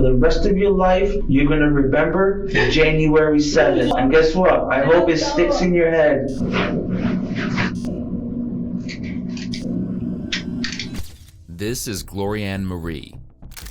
the rest of your life, you're gonna remember January 7th. And guess what? I hope it sticks in your head. This is Gloria Ann Marie.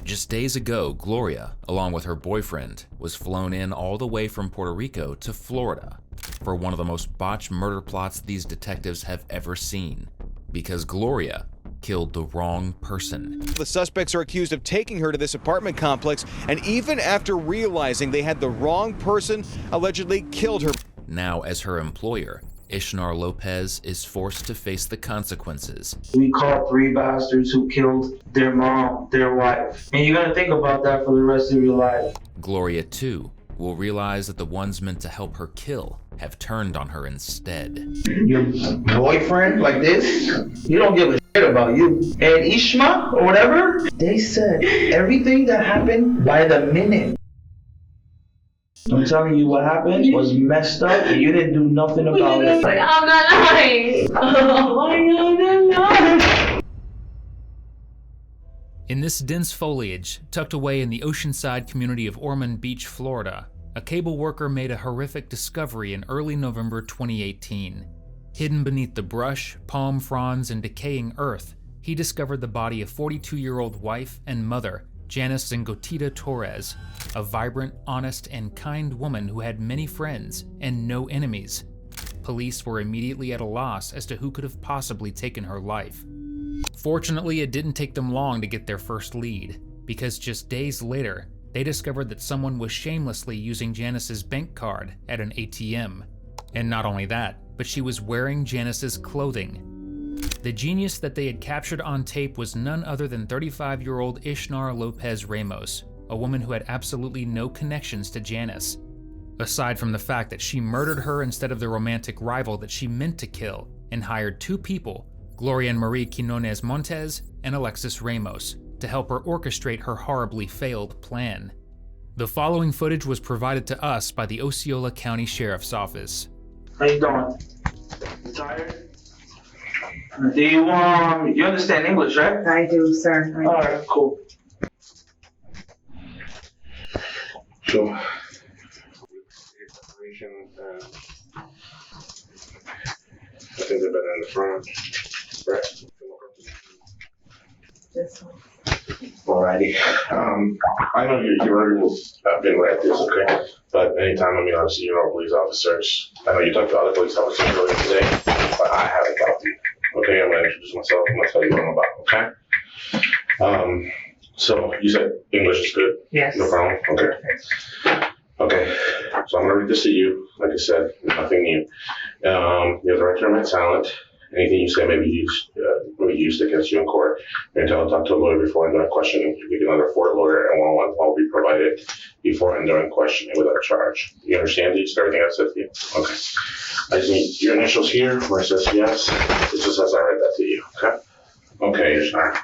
Just days ago, Gloria, along with her boyfriend, was flown in all the way from Puerto Rico to Florida for one of the most botched murder plots these detectives have ever seen, because Gloria killed the wrong person. The suspects are accused of taking her to this apartment complex, and even after realizing they had the wrong person, allegedly killed her. Now, as her employer, Ishnar Lopez is forced to face the consequences. We caught 3 bastards who killed their mom, their wife. And you're gonna think about that for the rest of your life. Gloria, too, will realize that the ones meant to help her kill have turned on her instead. Your boyfriend like this, you don't give a shit about you. And Ishma, or whatever, they said everything that happened by the minute. I'm telling you, what happened was messed up and you didn't do nothing about it. I'm not lying. Oh my God, I'm not. In this dense foliage, tucked away in the oceanside community of Ormond Beach, Florida, a cable worker made a horrific discovery in early November 2018. Hidden beneath the brush, palm fronds, and decaying earth, he discovered the body of 42-year-old wife and mother, Janice Zingotita Torres, a vibrant, honest, and kind woman who had many friends and no enemies. Police were immediately at a loss as to who could have possibly taken her life. Fortunately, it didn't take them long to get their first lead, because just days later, they discovered that someone was shamelessly using Janice's bank card at an ATM. And not only that, but she was wearing Janice's clothing. The genius that they had captured on tape was none other than 35-year-old Ishnar Lopez Ramos, a woman who had absolutely no connections to Janice, aside from the fact that she murdered her instead of the romantic rival that she meant to kill, and hired 2 people, Gloria Ann Marie Quinones Montes and Alexis Ramos, to help her orchestrate her horribly failed plan. The following footage was provided to us by the Osceola County Sheriff's Office. How you doing? You tired? Do you understand English, right? I do, sir. All right, cool. So, I think they're better in the front, right? This one. Alrighty. I know you've already been like this, okay? But anytime, obviously, police officers, I know you talked to other police officers earlier today, but I haven't talked to you. Okay, I'm gonna introduce myself, I'm gonna tell you what I'm about, okay? So you said English is good? Yes. No problem, okay. Okay, so I'm gonna read this to you, like I said, nothing new. You have the right to remain silent. Anything you say may be used against you in court. You're entitled to talk to a lawyer before and during questioning. You can afford a lawyer, and one-on-one will be provided before and during questioning without charge. You understand these? Everything I said to you? Okay. I just need your initials here where it says yes. It just says I read that to you. Okay. Okay, Ishnar.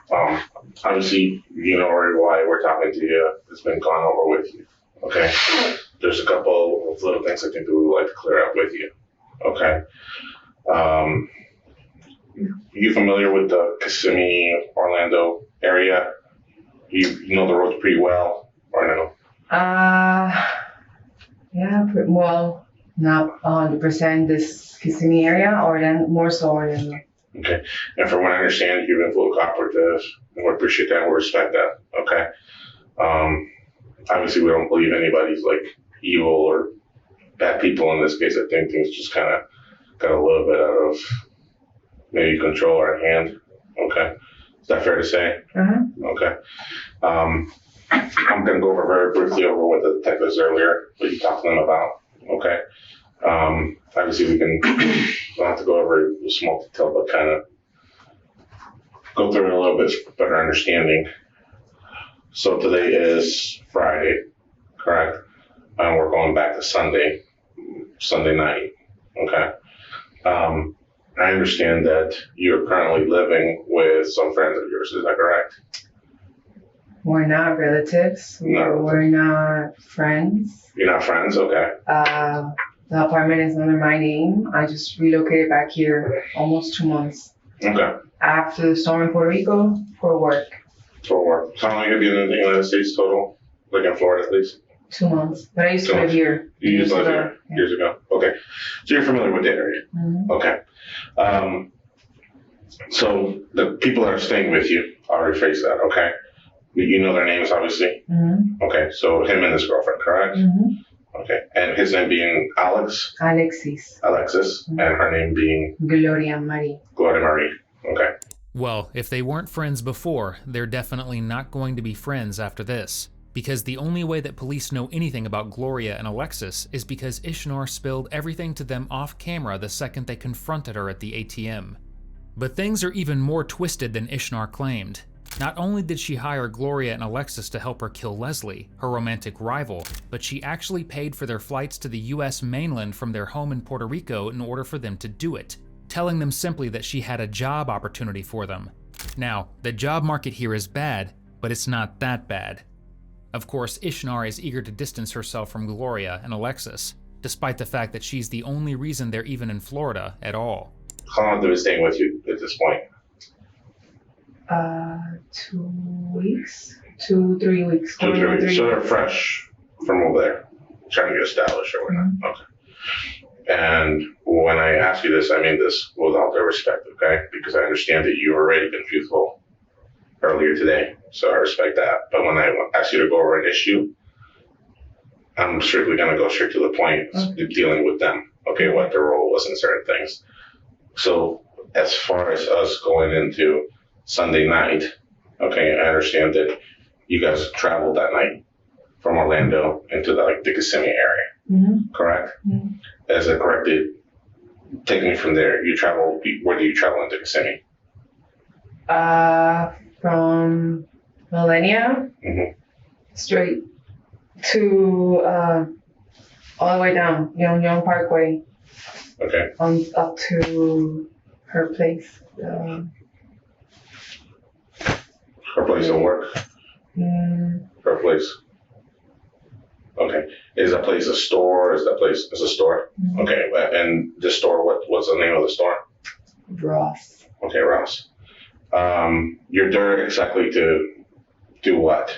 Obviously, you know already why we're talking to you. It's been gone over with you. Okay. There's a couple of little things I think that we would like to clear up with you. Okay. You familiar with the Kissimmee, Orlando area? You know the roads pretty well, or no? Yeah, well, not 100% this Kissimmee area, or then more so Orlando. Okay, and from what I understand, you've been full cooperative, and we appreciate that and we respect that, okay? Obviously, we don't believe anybody's like evil or bad people in this case. I think things just kind of got a little bit out of maybe control or hand. Okay, is that fair to say? Okay. I'm gonna go over very briefly over what the detectives earlier, what you talked to them about. Okay. Obviously, we don't have to go over a small detail, but kind of go through it a little bit better understanding. So today is Friday, correct? And we're going back to Sunday night. Okay. I understand that you're currently living with some friends of yours. Is that correct? We're not relatives. No. We're not friends. You're not friends? Okay. The apartment is under my name. I just relocated back here almost 2 months. Okay. After the storm in Puerto Rico for work. For work. So how long have you been in the United States total? like in Florida at least? 2 months. But I used to 2 live months. here. You used to live here Yeah. years ago? Okay. So you're familiar with the area? Mhm. Okay. So the people that are staying with you, I'll rephrase that, okay? You know their names, obviously? Mhm. Okay, so him and his girlfriend, correct? Mhm. Okay, and his name being Alexis, Alexis. and her name being Gloria Marie. Gloria Marie. Okay. Well, if they weren't friends before, they're definitely not going to be friends after this. Because the only way that police know anything about Gloria and Alexis is because Ishnar spilled everything to them off camera the second they confronted her at the ATM. But things are even more twisted than Ishnar claimed. Not only did she hire Gloria and Alexis to help her kill Leslie, her romantic rival, but she actually paid for their flights to the US mainland from their home in Puerto Rico in order for them to do it, telling them simply that she had a job opportunity for them. Now, the job market here is bad, but it's not that bad. Of course, Ishnar is eager to distance herself from Gloria and Alexis, despite the fact that she's the only reason they're even in Florida at all. How long have they been staying with you at this point? 2 weeks? 2, 3 weeks. 2, 3 weeks. 3 So they're fresh from over there, trying to get established or whatnot. Okay. And when I ask you this, I mean this with all due respect, okay? Because I understand that you've already been truthful earlier today, so I respect that. But when I ask you to go over an issue, I'm strictly going to go straight to the point, dealing with them, okay, what their role was in certain things. So as far as us going into Sunday night, okay, I understand that you guys traveled that night from Orlando into the Kissimmee area, Mhm. correct? Mhm. As I corrected, take me from there. You travel, where do you travel into Kissimmee? From Millennia Mhm. straight to all the way down Young Parkway Okay, up to her place. her place of work, Mm, her place. Okay, is that place a store? Is that place a store? Mhm. Okay, and the store, what's the name of the store? Ross. Okay, Ross. You're there exactly to do what?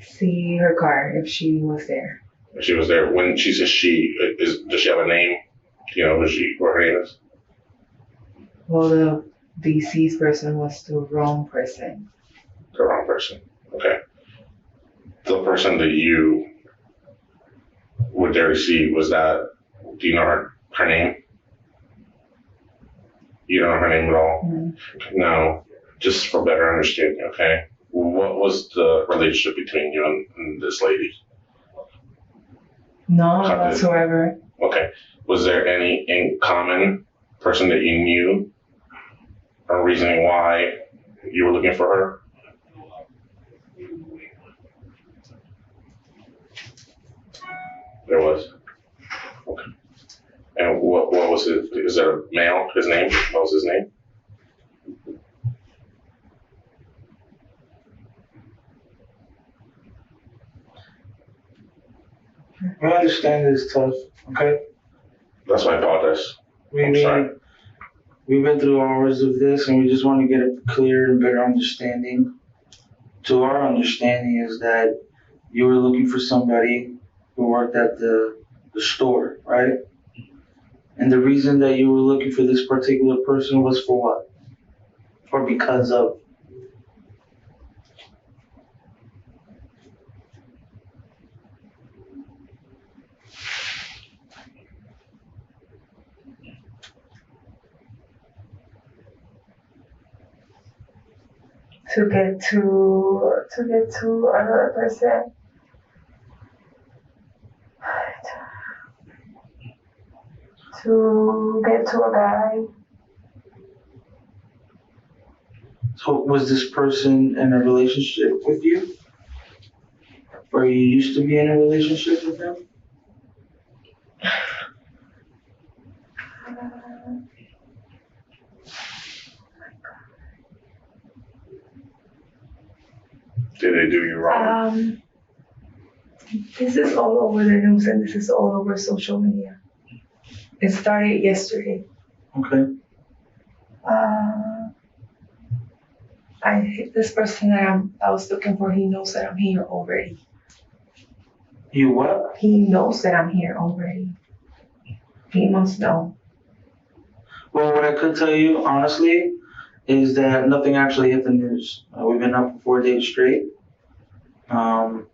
See her car if she was there. She was there. When she says she, does she have a name? Do you know what her name is? Well, the deceased person was the wrong person. The wrong person. Okay. The person that you were there to see, was that, do you know her name? You don't know her name at all? Mhm. Now, just for better understanding, okay? What was the relationship between you and this lady? None How did- whatsoever. Okay. Was there any in common person that you knew or reasoning why you were looking for her? There was. Okay. And what was it? Is there a male? His name? What was his name? I understand it's tough, okay? That's why I apologize. I'm sorry. We've been through hours of this and we just want to get a clear and better understanding. To our understanding is that you were looking for somebody who worked at the store, right? And the reason that you were looking for this particular person was for what? Or because of? To get to another person. To get to a guy. So was this person in a relationship with you? Or you used to be in a relationship with them? Did they do you wrong? This is all over the news and this is all over social media. It started yesterday. Okay. This person that I was looking for, he knows that I'm here already. You what? He knows that I'm here already. He must know. Well, what I could tell you, honestly, is that nothing actually hit the news. We've been up for 4 days straight. I'm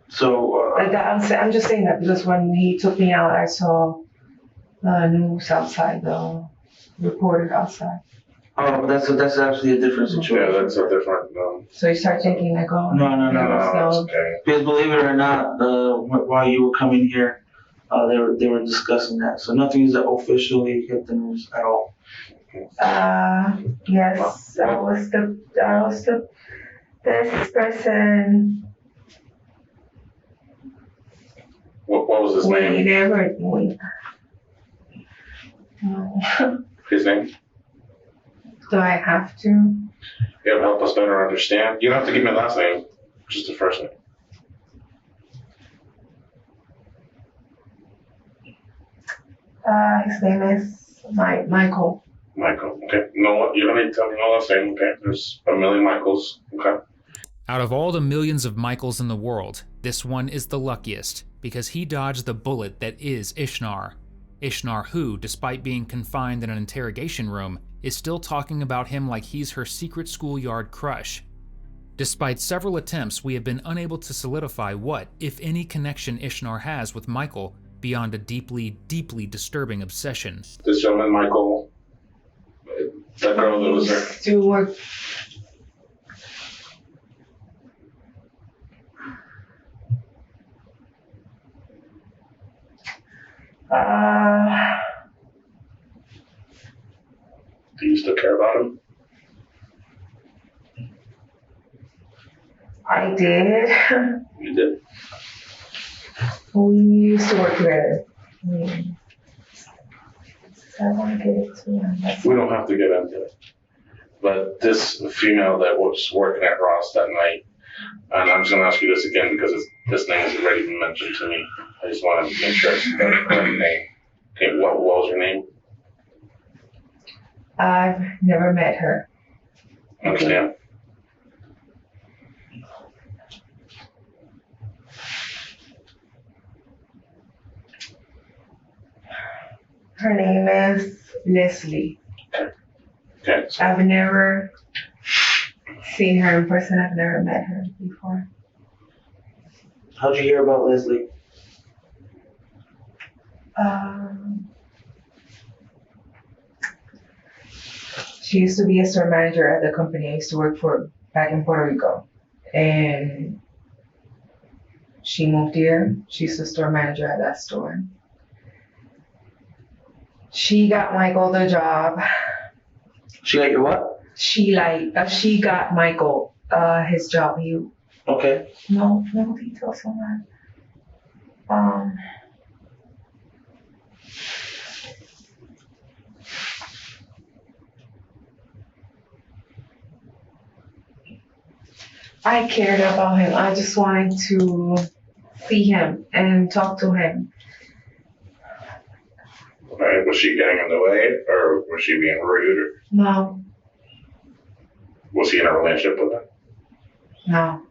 just saying that because when he took me out, I saw the news outside, the reporter outside. Oh, but that's actually a different situation. Yeah, that's a different. So you start thinking like, oh, No. No, it's okay. Because believe it or not, while you were coming here, they were discussing that. So nothing is officially hit the news at all. Yes, this person. What was his name? No. His name? Do I have to? It would help us better understand. You don't have to give me the last name, just the first name. His name is Michael. Michael. Okay. No, you don't need to tell me the last name. Okay. There's a million Michaels. Okay. Out of all the millions of Michaels in the world, this one is the luckiest because he dodged the bullet that is Ishnar. Ishnar who, despite being confined in an interrogation room, is still talking about him like he's her secret schoolyard crush. Despite several attempts, we have been unable to solidify what, if any, connection Ishnar has with Michael beyond a deeply, deeply disturbing obsession. This gentleman, Michael, that girl that was there. Stewart. Do you still care about him? I did. You did? We used to work together. I want to get it to him. We don't have to get into it. But this female that was working at Ross that night, and I'm just going to ask you this again because this name has already been mentioned to me. I just want to make sure it's the correct name. Okay, what was your name? I've never met her. Understand? Her name is Leslie. Okay. So I've never seen her in person. I've never met her before. How'd you hear about Leslie? She used to be a store manager at the company I used to work for back in Puerto Rico. And she moved here. She's the store manager at that store. She got Michael the job. She got your what? She got Michael his job. Okay. No details on that. I cared about him. I just wanted to see him and talk to him. okay, was she getting in the way or was she being rude? Or No. was he in a relationship with her? No.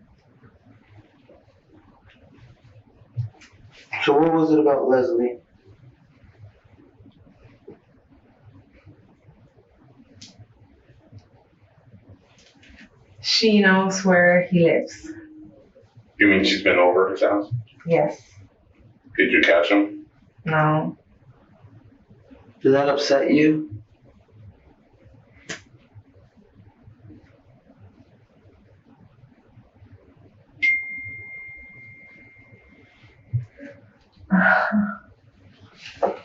So what was it about Leslie? She knows where he lives. You mean she's been over at his house? Yes. Did you catch him? No. Did that upset you?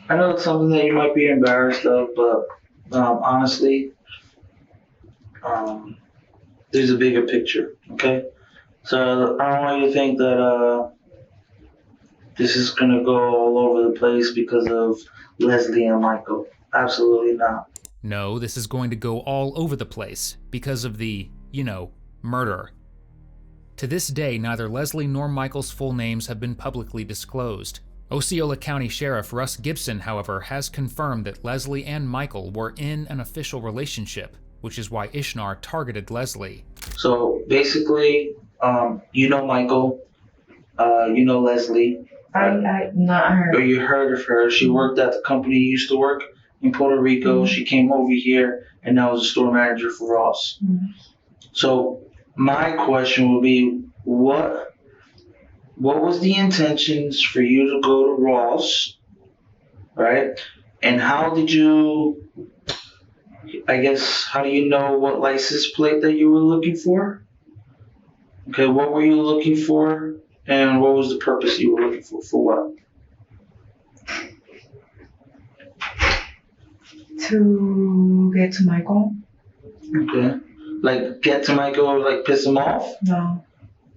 I know it's something that you might be embarrassed of, but honestly, there's a bigger picture, okay? So I don't want you to think that this is gonna go all over the place because of Leslie and Michael. Absolutely not. No, this is going to go all over the place because of the, murder. To this day, neither Leslie nor Michael's full names have been publicly disclosed. Osceola County Sheriff Russ Gibson, however, has confirmed that Leslie and Michael were in an official relationship. which is why Ishnar targeted Leslie. So basically, you know Michael, you know Leslie, I not her. or you heard of her. She worked at the company you used to work in Puerto Rico. She came over here and now is a store manager for Ross. So my question would be, what was the intentions for you to go to Ross, right? And how did you, I guess, how do you know what license plate that you were looking for? Okay, what were you looking for? And what was the purpose you were looking for? For what? To get to Michael? Okay. Like get to Michael or like piss him off? No,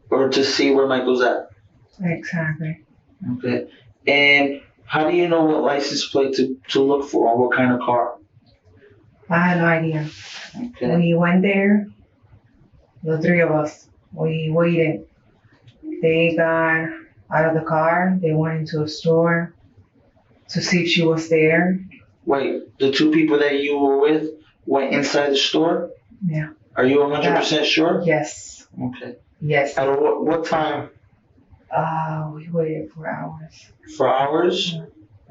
Or to see where Michael's at? exactly. Okay. And how do you know what license plate to look for or what kind of car? I had no idea. Okay. We went there, the three of us. We waited. They got out of the car. They went into a store to see if she was there. Wait, the two people that you were with went inside the store? Yeah. Are you 100% sure? Yes. Okay. Yes. At what time? We waited for hours. For hours?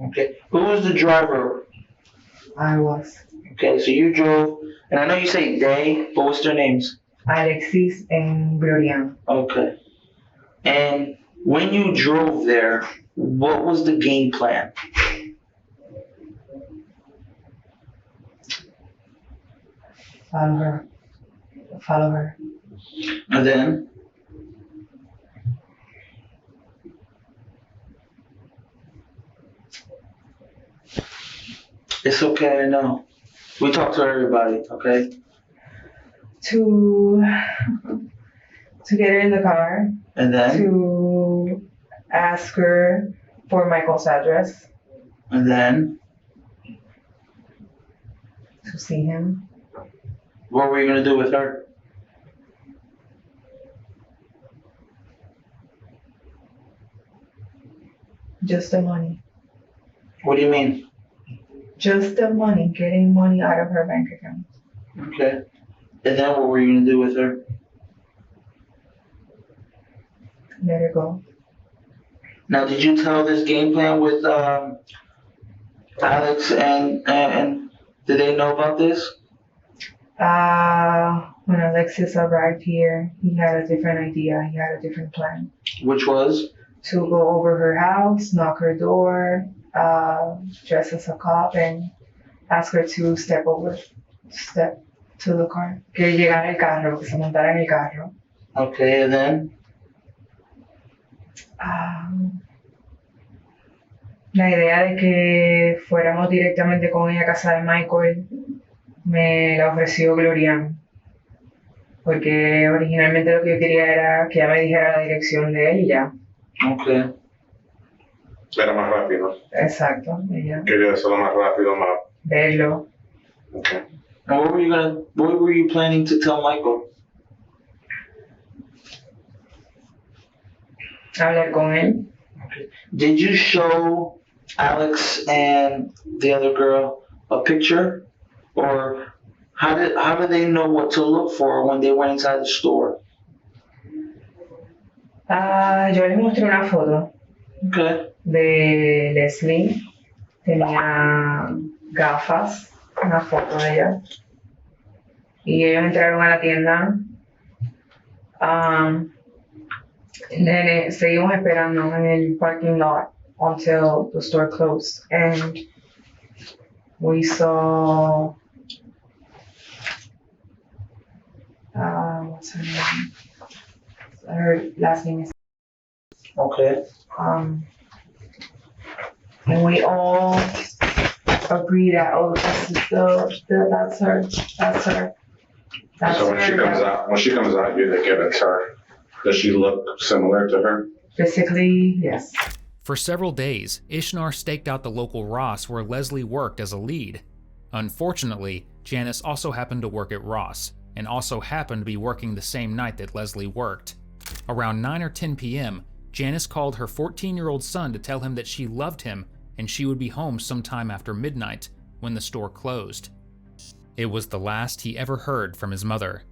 Okay. Who was the driver? I was. Okay, so you drove, and I know you say they, but what's their names? Alexis and Glorian. Okay. And when you drove there, what was the game plan? Follow her. Follow her. And then? It's okay, I know. We talk to everybody, okay? To get her in the car. And then? To ask her for Michael's address. And then? To see him. What were you gonna do with her? Just the money. What do you mean? Just the money. Getting money out of her bank account. Okay. And then what were you gonna do with her? Let her go. Now, did you tell this game plan with Alex and did they know about this? When Alexis arrived here, he had a different idea. He had a different plan. Which was? To go over her house, knock her door, dress as a cop, and ask her to step to the car. Que llegara el carro, que se montara en el carro. Okay, and then? La idea de que fuéramos directamente con ella a casa de Michael me la ofreció Glorian. Porque originalmente lo que yo quería era que ella me dijera la dirección de él y ya. Okay. Era más rápido. Exacto, ella. Quería hacerlo más rápido, más. Verlo. Okay. And what were you planning to tell Michael? Hablar con él. Did you show Alex and the other girl a picture? Or how did they know what to look for when they went inside the store? Yo les mostré una foto Okay. de Leslie. Tenía gafas, una foto de ella. Y ellos entraron a la tienda. Seguimos esperando en el parking lot until the store closed. And we saw, what's her name? Her last name is, Okay. and we all agree that, oh, this is that's her. That's So when she comes out, you think it's her. Does she look similar to her? Basically, yes. For several days, Ishnar staked out the local Ross where Leslie worked as a lead. Unfortunately, Janice also happened to work at Ross, and also happened to be working the same night that Leslie worked. Around 9 or 10 p.m., Janice called her 14-year-old son to tell him that she loved him and she would be home sometime after midnight when the store closed. It was the last he ever heard from his mother.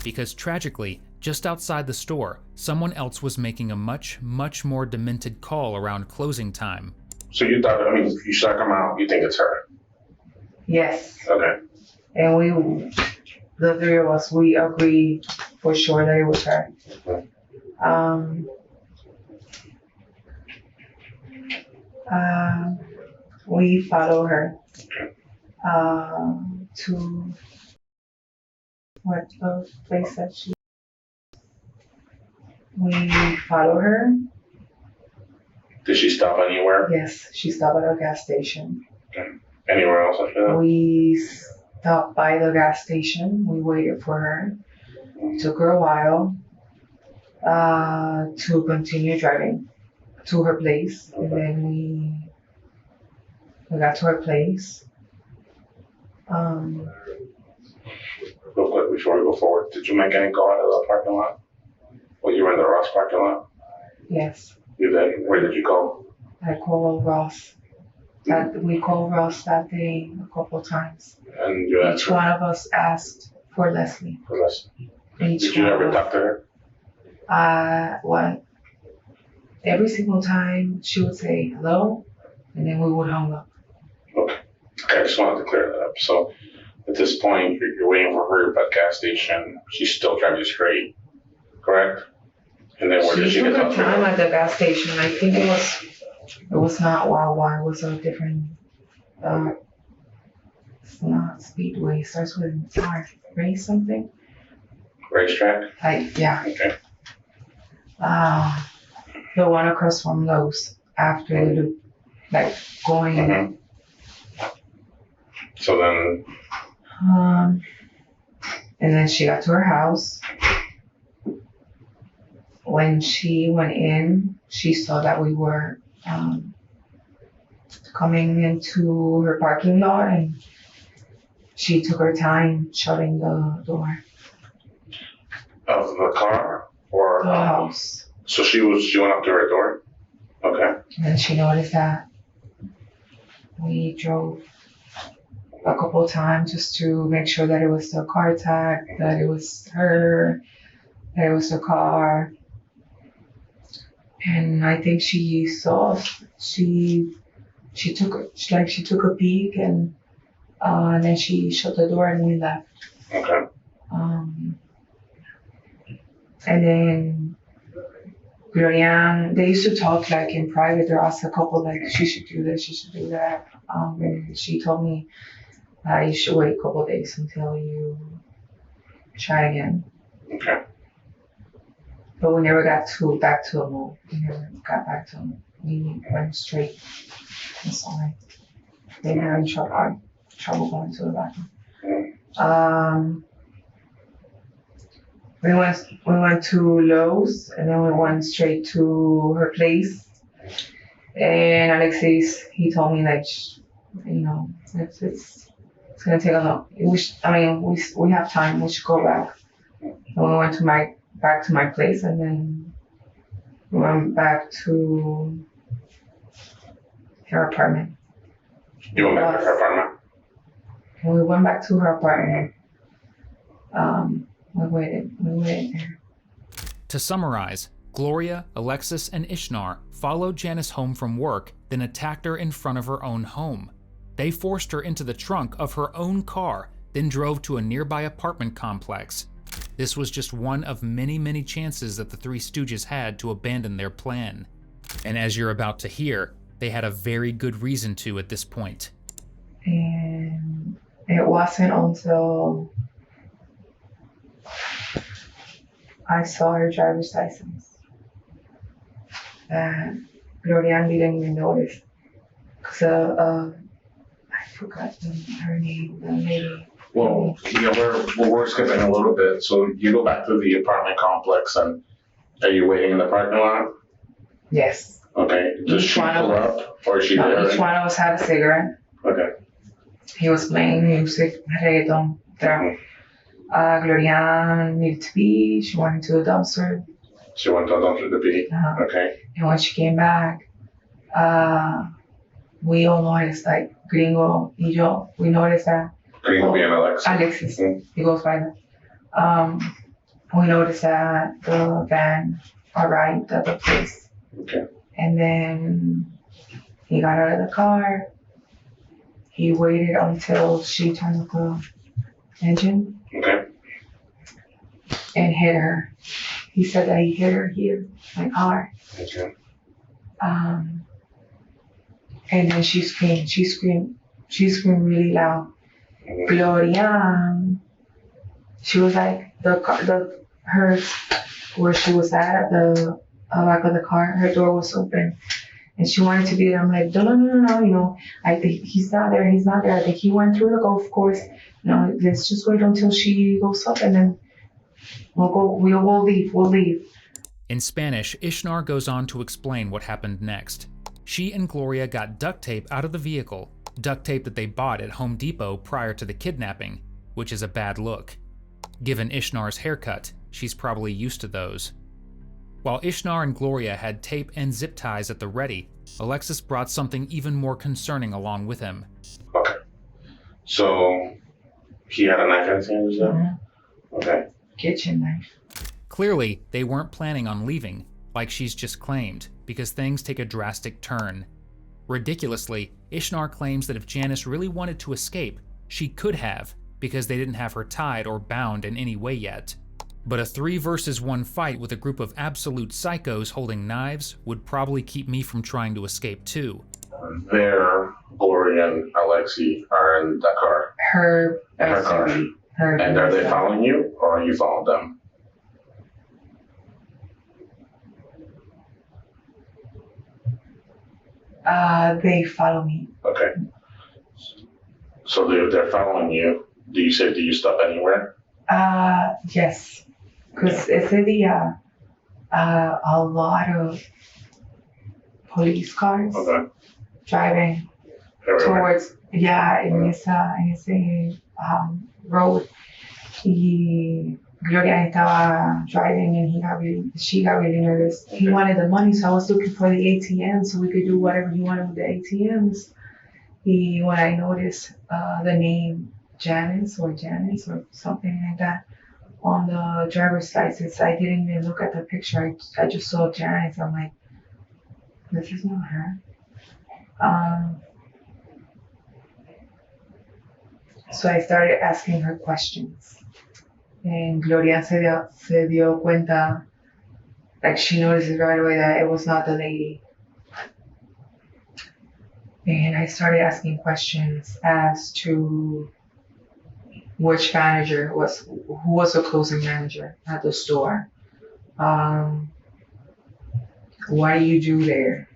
Because tragically, just outside the store, someone else was making a much, much more demented call around closing time. So you thought, I mean, you saw her come out, you think it's her? Yes. Okay. And the three of us, we agreed for sure that it was her. We follow her to what the place that we follow her. Did she stop anywhere? Yes, she stopped at a gas station. Okay. Anywhere else after that? We stopped by the gas station. We waited for her. Took her a while to continue driving to her place. And then we got to her place. Real quick before we go forward, did you make any call out of the parking lot? Well, you were in the Ross parking lot? Yes, You did? Where did you call? I called Ross. We called Ross that day a couple times. And you asked Each one of us asked for Leslie. for this. Each Did you one ever of talk to her? Well, every single time she would say hello, and then we would hang up. Okay, I just wanted to clear that up. So at this point, you're waiting for her at the gas station. She's still driving you straight, correct? And then where did she She get took her off? time at the gas station. I think it was not Wawa. It was a different. It's not Speedway. It starts with R. Race something. Racetrack? Yeah. Okay. The one across from Lowe's after the loop, like going. Mm-hmm. So then, And then she got to her house. When she went in, she saw that we were coming into her parking lot, and she took her time shutting the door. of the car or The house. So she went up to her door. Okay. And she noticed that we drove a couple times just to make sure that it was the car tag, that it was her, that it was the car. And I think she saw us. She took a peek, and then she shut the door and we left. Okay. And then Glorian, they used to talk like in private. They asked a couple like, she should do this, she should do that. And she told me you should wait a couple days until you try again. Okay. But we never got back to a mall. We never got back to a mall. We went straight. I'm sorry. They were having trouble going to the bathroom. We went to Lowe's, and then we went straight to her place. And Alexis, he told me like, it's gonna take a long. We have time. We should go back. And we went back to my place, and then we went back to her apartment. You went back to her apartment? When we went back to her apartment, we waited there. To summarize, Gloria, Alexis, and Ishnar followed Janice home from work, then attacked her in front of her own home. They forced her into the trunk of her own car, then drove to a nearby apartment complex. This was just one of many, many chances that the Three Stooges had to abandon their plan. And as you're about to hear, they had a very good reason to at this point. And it wasn't until I saw her driver's license that Glorian didn't even notice. Cause I forgot her name, the lady. Well, we're skipping a little bit. So you go back to the apartment complex, and are you waiting in the parking lot? Yes. Okay. Does she pull up, or is she there? Each one of us had a cigarette. Okay. He was playing music, reggaeton, trap. Glorian needed to pee. She went into the dumpster. She went to the dumpster to pee. Okay. And when she came back, we all noticed, like Gringo y yo, we noticed that Gringo being Alexis. Alexis. He goes by that. We noticed that the van arrived at the place. Okay. And then he got out of the car. He waited until she turned up the engine Okay. and hit her. He said that he hit her here, like hard. Okay. And then she screamed really loud. Gloria, she was like her where she was at the back of the car, her door was open, and she wanted to be there. I'm like, no, I think he's not there. I think he went through the golf course. Let's just wait until she goes up, and then we'll leave. In Spanish, Ishnar goes on to explain what happened next. She and Gloria got duct tape out of the vehicle, duct tape that they bought at Home Depot prior to the kidnapping, which is a bad look. Given Ishnar's haircut, she's probably used to those. While Ishnar and Gloria had tape and zip ties at the ready, Alexis brought something even more concerning along with him. Okay. So he had a knife in his hand, is that? Mm-hmm. Okay. Kitchen knife. Clearly, they weren't planning on leaving, like she's just claimed, because things take a drastic turn. Ridiculously, Ishnar claims that if Janice really wanted to escape, she could have, because they didn't have her tied or bound in any way yet. But a 3-versus-1 fight with a group of absolute psychos holding knives would probably keep me from trying to escape too. There, Gloria and Alexi are in the car. Her car. And are they following you, or are you following them? They follow me. Okay. So they're following you. Do you stop anywhere? Yes. Because ese día, a lot of police cars driving towards, en ese road. Y Gloria estaba driving and she got really nervous. He wanted the money, so I was looking for the ATM so we could do whatever he wanted with the ATMs. When I noticed the name Janice or something like that on the driver's license, I didn't even look at the picture. I just saw Janice. I'm like, this is not her. So I started asking her questions. And Gloria se dio cuenta, like she noticed it right away that it was not the lady. And I started asking questions as to which manager who was the closing manager at the store. What do you do there?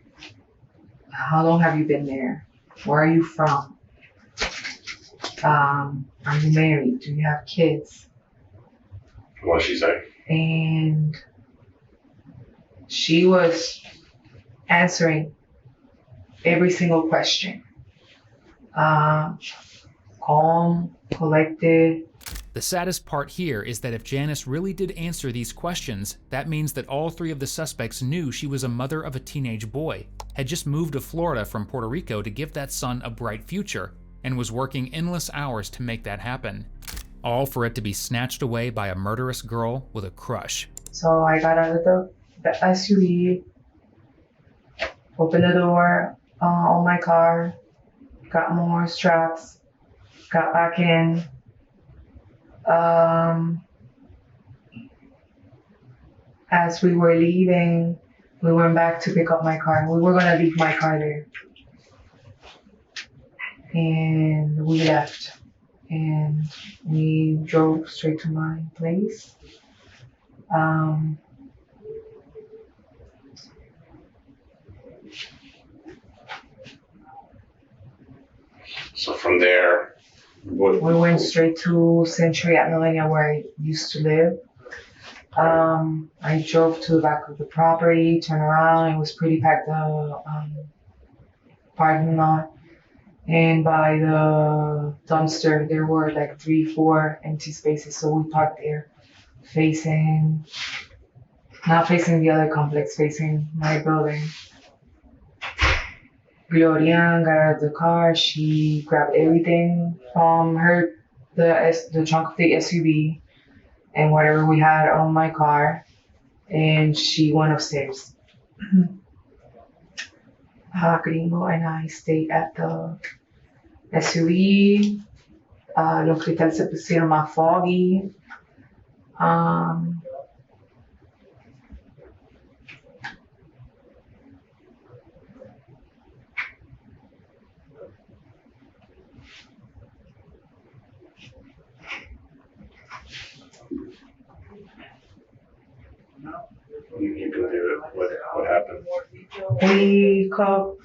How long have you been there? Where are you from? Are you married? Do you have kids? What'd she say? And she was answering every single question. Calm, collected. The saddest part here is that if Janice really did answer these questions, that means that all 3 of the suspects knew she was a mother of a teenage boy, had just moved to Florida from Puerto Rico to give that son a bright future, and was working endless hours to make that happen. All for it to be snatched away by a murderous girl with a crush. So I got out of the SUV, opened the door on my car, got more straps, got back in. As we were leaving, we went back to pick up my car. We were gonna leave my car there. And we left. And we drove straight to my place. So from there, we went straight to Century at Millennia where I used to live. I drove to the back of the property, turned around, it was pretty packed, the parking lot. And by the dumpster, there were like 3-4 empty spaces. So we parked there, not facing the other complex, facing my building. Gloria got out of the car. She grabbed everything from her the trunk of the SUV and whatever we had on my car, and she went upstairs. Gringo and I stayed at the SUV. Los cristales se pusieron más foggy. You can do it. What happened? We called.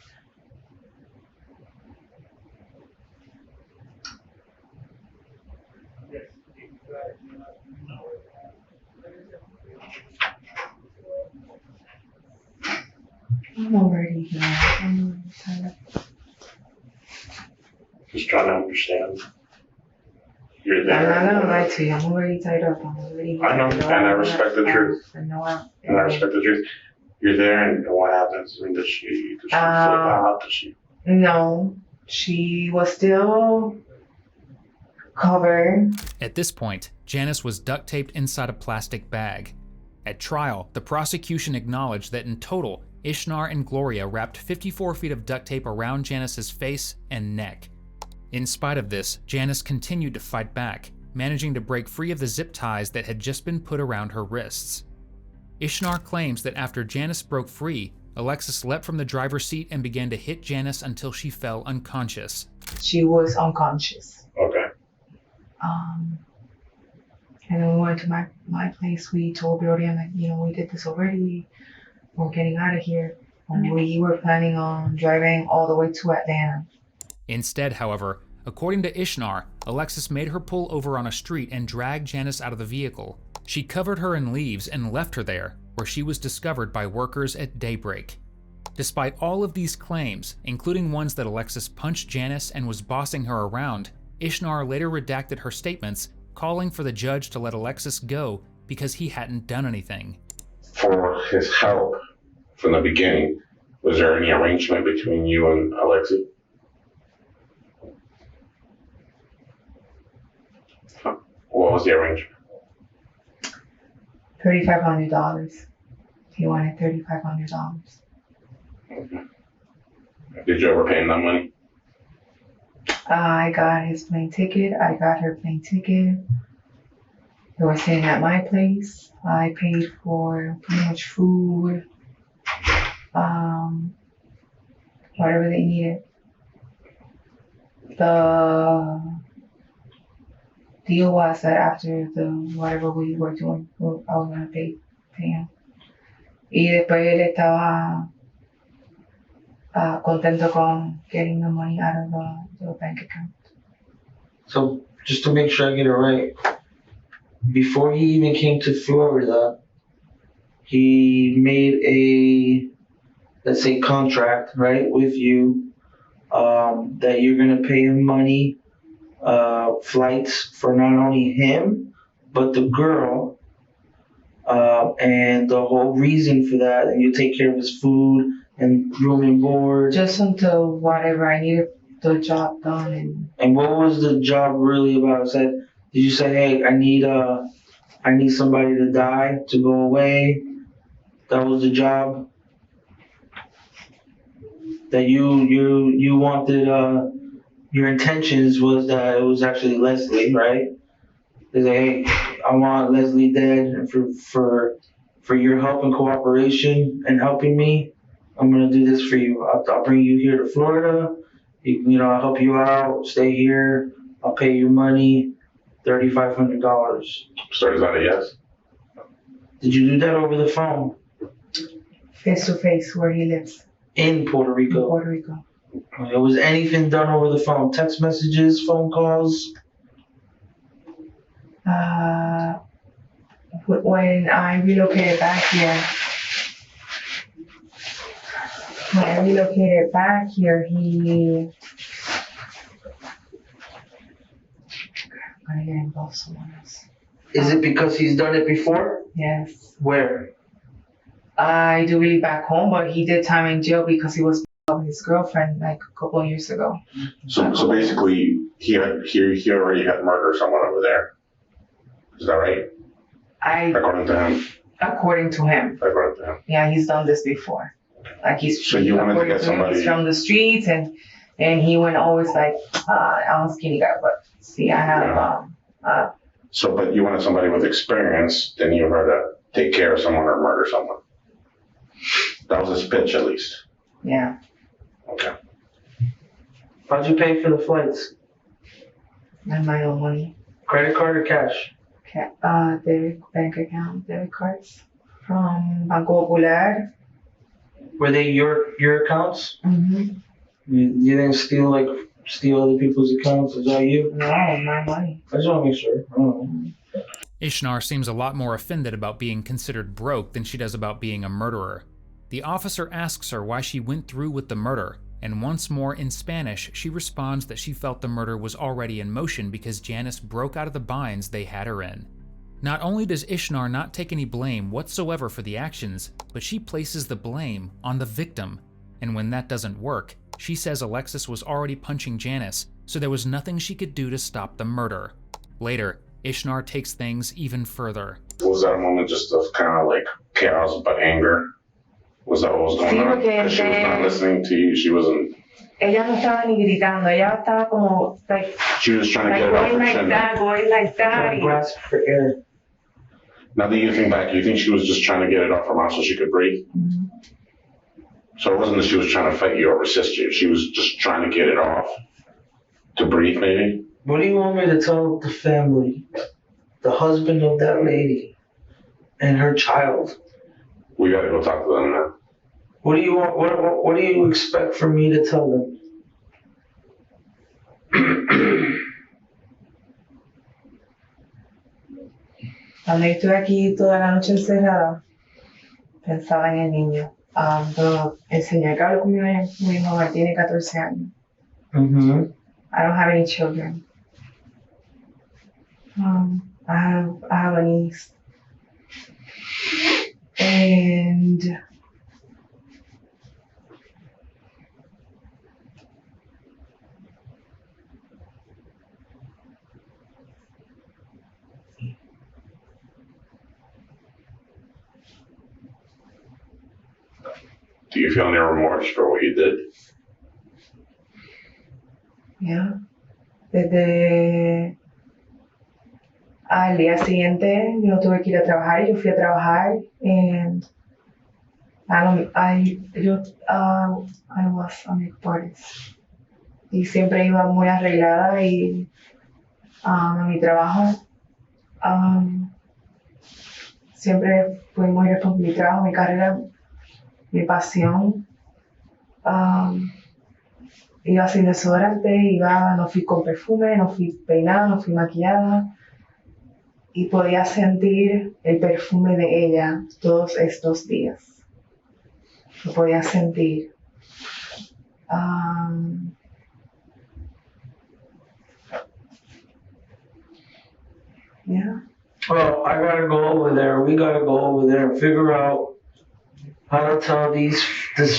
I'm already here. I'm tired. Just trying to understand. You're I'm there. not gonna lie to you. I'm already tied up. I'm already. I know, and I respect the truth. And I respect the truth. You're there, and what happens? I mean, does she flip out? Does she? No, she was still covered. At this point, Janice was duct taped inside a plastic bag. At trial, the prosecution acknowledged that in total, Ishnar and Gloria wrapped 54 feet of duct tape around Janice's face and neck. In spite of this, Janice continued to fight back, managing to break free of the zip ties that had just been put around her wrists. Ishnar claims that after Janice broke free, Alexis leapt from the driver's seat and began to hit Janice until she fell unconscious. She was unconscious. Okay. And then we went to my place. We told Gloria, like, we did this already. We're getting out of here. And we were planning on driving all the way to Atlanta. Instead, however, according to Ishnar, Alexis made her pull over on a street and dragged Janice out of the vehicle. She covered her in leaves and left her there, where she was discovered by workers at daybreak. Despite all of these claims, including ones that Alexis punched Janice and was bossing her around, Ishnar later redacted her statements, calling for the judge to let Alexis go because he hadn't done anything. For his help from the beginning, was there any arrangement between you and Alexis? What was the arrangement? $3,500. He wanted $3,500. Okay. Did you ever pay him that money? I got his plane ticket. I got her plane ticket. They were staying at my place. I paid for pretty much food, whatever they needed. The deal was that after whatever we were doing, I was gonna pay him. Y después él estaba contento con getting the money out of the bank account. So just to make sure I get it right, before he even came to Florida, he made a, let's say, contract, right, with you, that you're gonna pay him money, flights for not only him, but the girl, and the whole reason for that, and you take care of his food and room and board. Just until whatever I needed the job done. And what was the job really about? Did you say, hey, I need somebody to die to go away? That was the job that you wanted. Your intentions was that it was actually Leslie, right? They say, hey, I want Leslie dead, and for your help and cooperation and helping me, I'm gonna do this for you. I'll bring you here to Florida. I'll help you out. Stay here. I'll pay you money, $3,500. So is that a yes? Did you do that over the phone? Face to face, where he lives. In Puerto Rico. In Puerto Rico. Was anything done over the phone? Text messages, phone calls? When I relocated back here, he. I'm gonna get involved someone else. Is it because he's done it before? Yes. Where? I do believe back home, but he did time in jail because he was of his girlfriend like a couple of years ago. So basically, he already had murdered someone over there. Is that right? According to him. According to him. According to him. Yeah, he's done this before. Like So you wanted to get somebody. He's from the streets, and he went always like, I'm a skinny guy, but see, I have So, but you wanted somebody with experience, then you were to take care of someone or murder someone. That was his pitch, at least. Yeah. Okay. How'd you pay for the flights? And my own money. Credit card or cash? Debit bank account, debit cards from Banco Popular. Were they your accounts? Mm-hmm. You didn't steal other people's accounts? Is that you? No, my money. I just want to make sure. I don't know. Ishnar seems a lot more offended about being considered broke than she does about being a murderer. The officer asks her why she went through with the murder, and once more in Spanish, she responds that she felt the murder was already in motion because Janice broke out of the binds they had her in. Not only does Ishnar not take any blame whatsoever for the actions, but she places the blame on the victim. And when that doesn't work, she says Alexis was already punching Janice, so there was nothing she could do to stop the murder. Later, Ishnar takes things even further. Was that a moment just of kind of like chaos but anger? Was that what was going on? Because she was not listening to you. She wasn't. Ella no estaba ni gritando. Ella estaba como like. She was trying to get it off her chin. Going like that. Grasp for air. Now that you think back, you think she was just trying to get it off her mouth so she could breathe? Mm-hmm. So it wasn't that she was trying to fight you or resist you. She was just trying to get it off to breathe, maybe. What do you want me to tell the family, the husband of that lady, and her child? We gotta go talk to them now. What do you want? What do you expect for me to tell them? Cuando yo estuve aquí toda la noche encerrada, pensaba en el niño. Pero el señor que habló conmigo, mi mamá tiene 14 años. Mm-hmm. I don't have any children. I have a niece. And Do you feel any remorse for what you did? yeah. Desde al día siguiente yo tuve que ir a trabajar. Yo fui a trabajar and I was a makeup artist. Y siempre iba muy arreglada y a mi trabajo. Siempre fui muy responsable. Mi trabajo, mi carrera, mi pasión. Iba sin desodorante, no fui con perfume, no fui peinada, no fui maquillada. Y podía sentir el perfume de ella todos estos días. Lo podía sentir. Yeah. Well, I gotta go over there. We gotta go over there and figure out how to tell this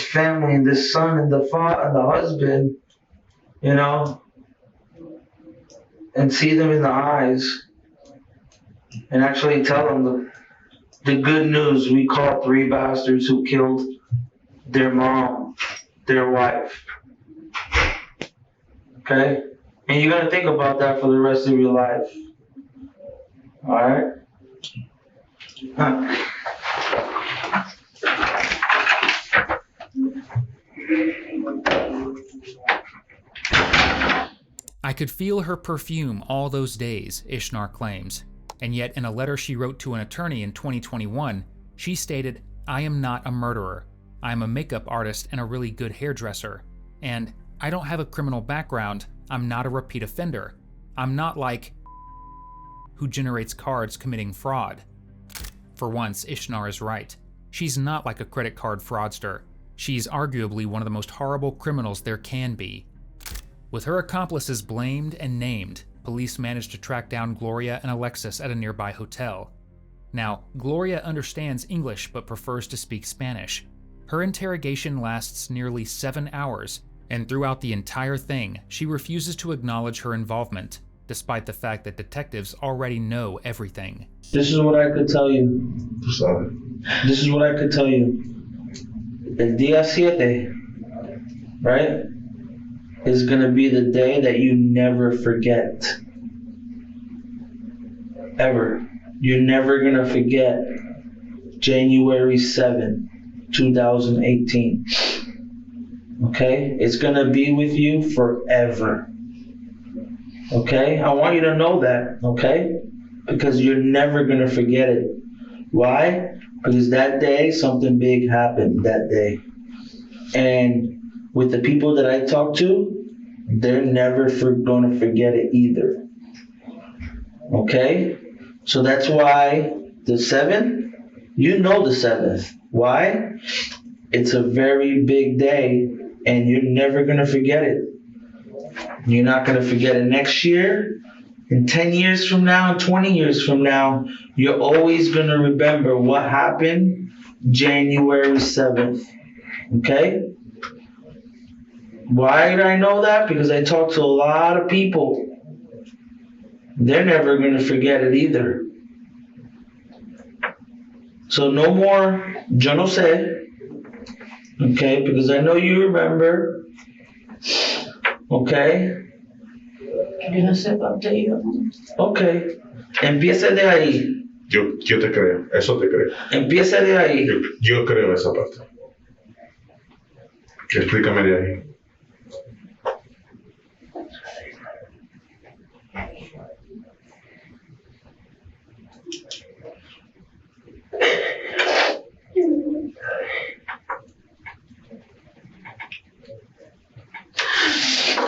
family, this son and the father and the husband, you know, and see them in the eyes, and actually tell them the good news. We caught 3 bastards who killed their mom, their wife. Okay, and you gotta think about that for the rest of your life. All right. I could feel her perfume all those days, Ishnar claims. And yet in a letter she wrote to an attorney in 2021, she stated, "I am not a murderer. I am a makeup artist and a really good hairdresser. And I don't have a criminal background. I'm not a repeat offender. I'm not like who generates cards committing fraud." For once, Ishnar is right. She's not like a credit card fraudster. She's arguably one of the most horrible criminals there can be. With her accomplices blamed and named, police managed to track down Gloria and Alexis at a nearby hotel. Now, Gloria understands English but prefers to speak Spanish. Her interrogation lasts nearly 7 hours, and throughout the entire thing, she refuses to acknowledge her involvement, despite the fact that detectives already know everything. This is what I could tell you. Sorry. This is what I could tell you. El día 7, right, is gonna be the day that you never forget. Ever. You're never gonna forget January 7, 2018. Okay? It's gonna be with you forever. Okay? I want you to know that, okay? Because you're never gonna forget it. Why? Because that day, something big happened that day. And with the people that I talk to, they're never gonna forget it either. Okay? So that's why the 7th, you know the 7th. Why? It's a very big day and you're never gonna forget it. You're not gonna forget it next year. In 10 years from now, 20 years from now, you're always going to remember what happened January 7th. Okay? Why did I know that? Because I talked to a lot of people. They're never going to forget it either. So no more, yo no sé. Okay? Because I know you remember. Okay? Yo no sé parte yo. Ok. Empieza de ahí. Yo te creo, eso te creo. Empieza de ahí. Yo creo esa parte. Explícame de ahí.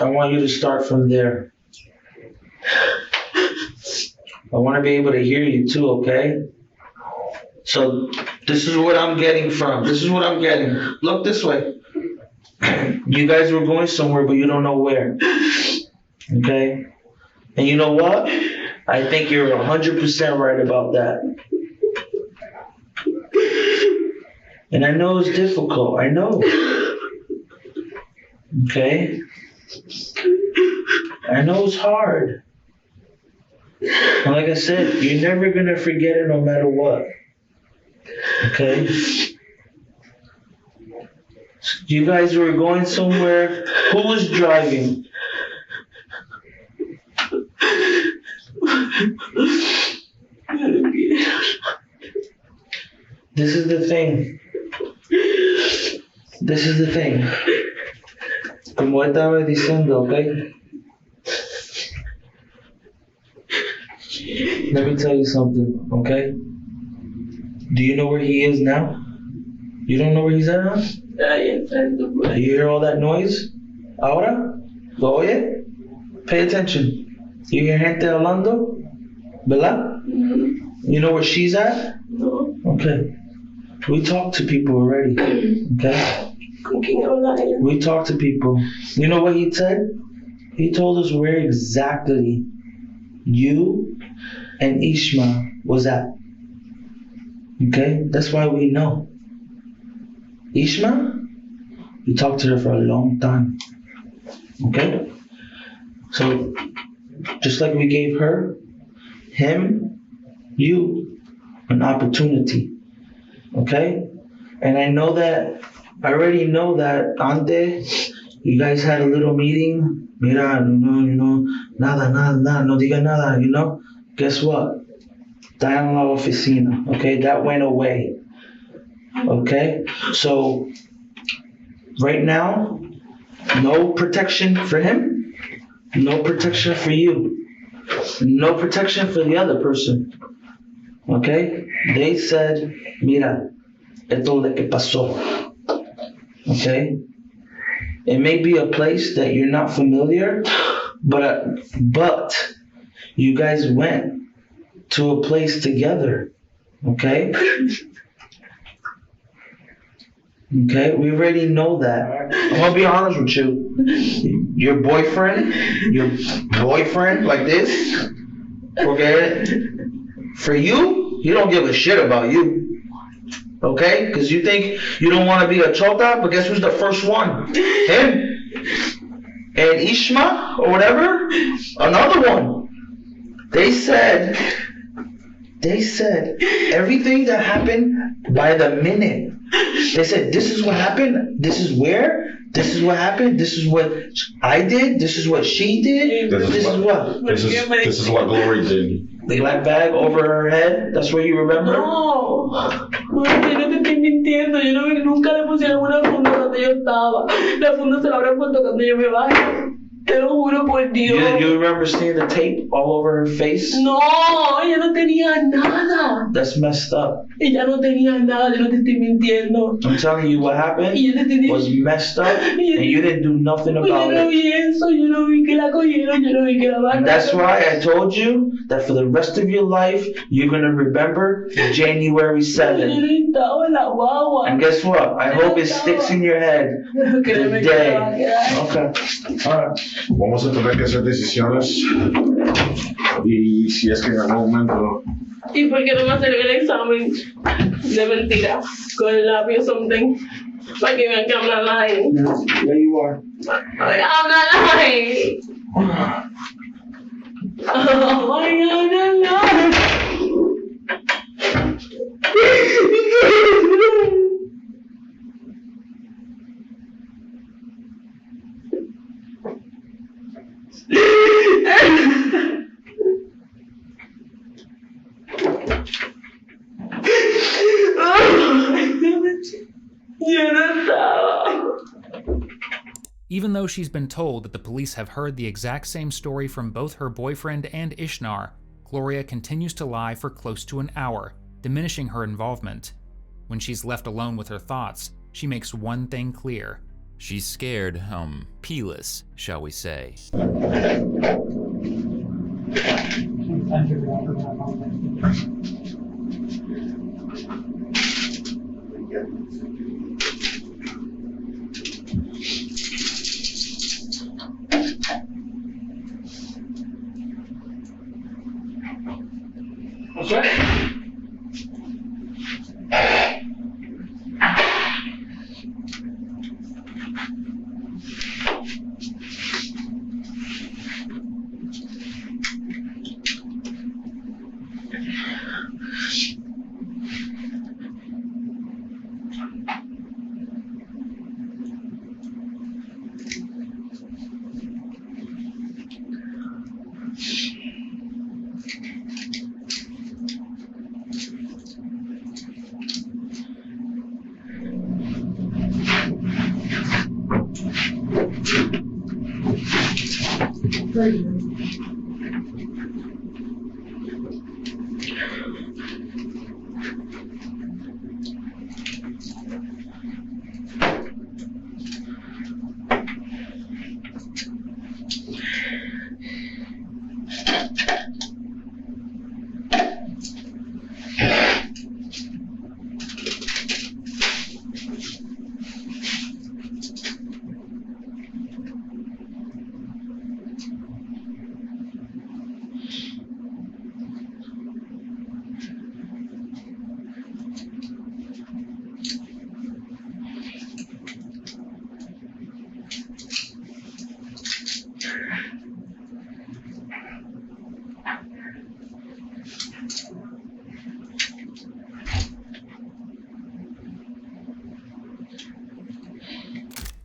I want you to start from there. I want to be able to hear you too, okay? So this is what I'm getting from. This is what I'm getting. Look this way. You guys were going somewhere, but you don't know where. Okay? And you know what? I think you're 100% right about that. And I know it's difficult. I know. Okay? I know it's hard. And like I said, you're never going to forget it no matter what. Okay? You guys were going somewhere. Who was driving? This is the thing. This is the thing. Como estaba diciendo, okay? Let me tell you something, okay? Do you know where he is now? You don't know where he's at now? Ahí enfrente, pues. You hear all that noise? Ahora? ¿Lo oye? Pay attention. You hear gente hablando? ¿Verdad? You know where she's at? No. Okay. We talked to people already. Okay? ¿Con quién habla ella? We talked to people. You know what he said? He told us where exactly you and Ishma was at. Okay? That's why we know. Ishma, we talked to her for a long time. Okay? So, just like we gave her, him, you, an opportunity. Okay? And I know that, I already know that antes, you guys had a little meeting. Mira, nada, no diga nada, you know? Guess what? Está en la oficina, okay? That went away. Okay? So, right now, no protection for him, no protection for you, no protection for the other person. Okay? They said, mira, esto es lo que pasó. Okay? It may be a place that you're not familiar, but you guys went to a place together. Okay? Okay, we already know that. I'm gonna be honest with you. Your boyfriend like this, forget it. For you, he don't give a shit about you. Okay? Because you think you don't want to be a chota, but guess who's the first one? Him. And Ishma, or whatever, another one. They said everything that happened by the minute. They said, this is what happened, this is where, this is what happened, this is what I did, this is what she did, this is what. This is what Glory did. The black bag over her head, that's what you remember? No, mami, no te estoy mintiendo. Yo no vi que nunca le pusieron una funda donde yo estaba. La funda se la habrán puesto cuando yo me vaya. Te lo juro por Dios. You remember seeing the tape all over her face? No, ella no tenía nada. That's messed up. Ella no tenía nada, yo no te estoy mintiendo. I'm telling you what happened Y yo te tenía... was messed up and you didn't do nothing Yo about no it. vi eso, yo no vi que la cogieron, yo no vi que la van And that's why I told you that for the rest of your life, you're going to remember January 7th. Yo no estaba en la guagua. And guess what? I hope it sticks in your head the Créeme que day. me va a quedar. Okay. All right. Vamos a tener que hacer decisiones. Y si es que en algún momento. ¿Y por qué no me hacen el examen de mentira con el lápiz o something? Para que vean que I'm not lying. There you are. I'm not lying. Oh my God, I'm not. Yo no estaba. Even though she's been told that the police have heard the exact same story from both her boyfriend and Ishnar, Gloria continues to lie for close to an hour, diminishing her involvement. When she's left alone with her thoughts, she makes one thing clear. She's scared, peeless, shall we say. What's that?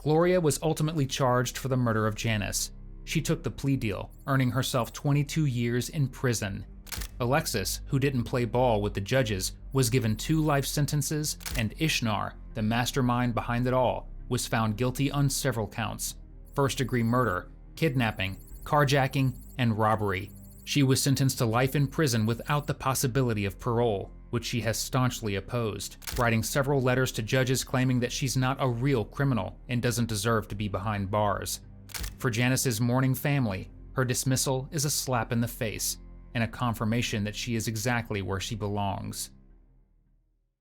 Gloria was ultimately charged for the murder of Janice. She took the plea deal, earning herself 22 years in prison. Alexis, who didn't play ball with the judges, was given 2 life sentences, and Ishnar, the mastermind behind it all, was found guilty on several counts: first-degree murder, kidnapping, carjacking, and robbery. She was sentenced to life in prison without the possibility of parole, which she has staunchly opposed, writing several letters to judges claiming that she's not a real criminal and doesn't deserve to be behind bars. For Janice's mourning family, her dismissal is a slap in the face and a confirmation that she is exactly where she belongs.